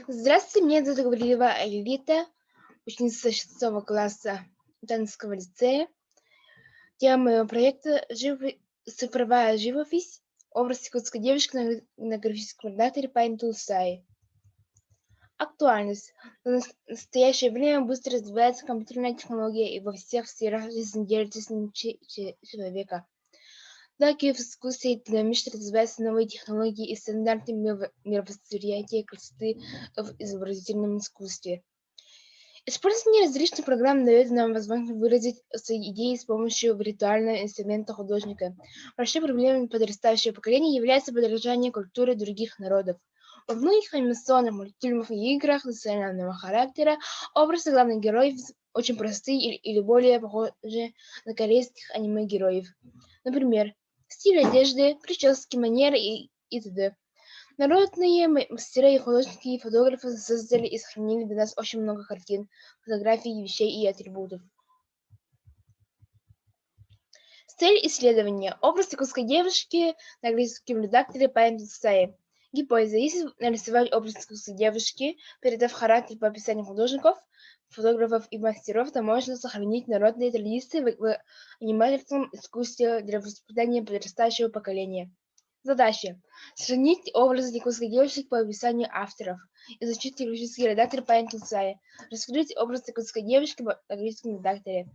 Здравствуйте, меня зовут Гаврилова Аэлита, ученица 6 класса Танского лицея. Тема моего проекта «Цифровая живопись. Образ якутской девушки на графическом редакторе Paint Tool SAI». Актуальность. В настоящее время быстро развивается компьютерная технология и во всех сферах жизнедеятельности человека. Так и в искусстве динамично развиваются новые технологии и стандарты мировосприятия красоты в изобразительном искусстве. Использование различных программ дает нам возможность выразить свои идеи с помощью виртуального инструмента художника. Большой проблемой подрастающего поколения является подражание культуре других народов. Во многих анимационных мультфильмах и играх национального характера образы главных героев очень простые или более похожи на корейских аниме-героев. Например, стиль одежды, прически, манеры и т.д. Народные мастера и художники и фотографы создали и сохранили для нас очень много картин, фотографий, вещей и атрибутов. Цель исследования. Образ якутской девушки на английском редакторе Paint Tool. Гипотеза. Если нарисовать образ якутской девушки, передав характер по описанию художников, фотографов и мастеров, то можно сохранить народные традиции в аниматорском искусстве для воспитания подрастающего поколения. Задача. Сохранить образ якутской девушки по описанию авторов. Изучить графический редактор Paint Tool. Раскрыть образ якутской девушки в английском редакторе.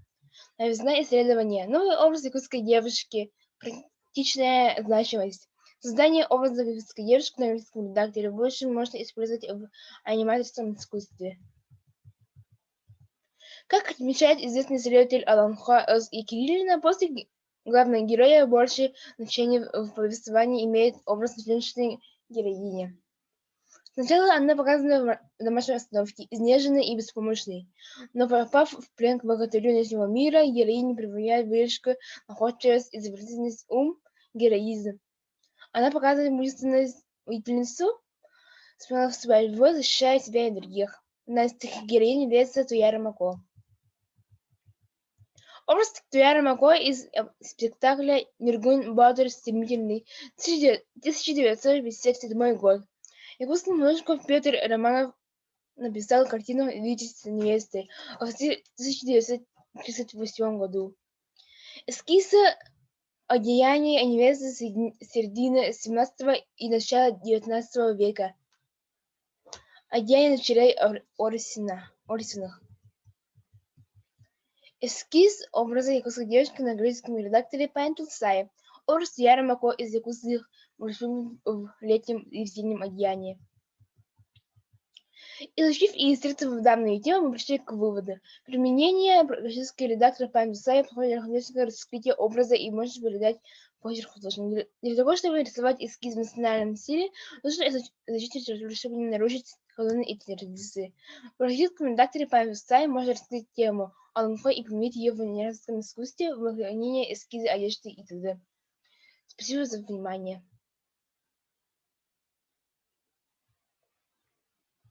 Новизна исследования. Новый образ якутской девушки. Практичная значимость. Создание образа якутской девушки на английском редакторе больше можно использовать в аниматорском искусстве. Как отмечает известный исследователь Алан Хоз и Кириллина, после главного героя больше значения в повествовании имеет образ женщины героини. Сначала она показана в домашней обстановке, изнеженной и беспомощной, но попав в плен к богатырю ночного мира, героиня проявляет выдержку, находчивость, изобретательность, ум, героизм. Она показывает мужественность, воительницу, смело вступает в бой, защищая себя и других. Одна из таких героинь является Туяра Мако. Образ Туяра Мако из спектакля «Ниргун Бадр стремительный», 1957 год. Якутский художник Петр Романов написал картину «Величество невесты» в 1938 году. Эскизы одеяний невесты середины XVII и начала XIX века. Одеяния дочерей Орсиных. Эскиз образа якутской девушки на английском редакторе Paint Tool. Образ Туяра Мако из якутских мультфильмов в летнем и зимнем одеянии. Изучив и иллюстрировав данную тему, мы пришли к выводу. Применение графического редактора Paint Tool позволяет художественное раскрытие образа и может передать почерк художника. Для того, чтобы рисовать эскиз в национальном стиле, нужно изучить литературу, чтобы не нарушить каноны и традиции. В графическом редакторе Paint Tool можно раскрыть тему Аланхой и применить ее в аниматорском искусстве, в выполнении эскиза одежды и т.д. Спасибо за внимание.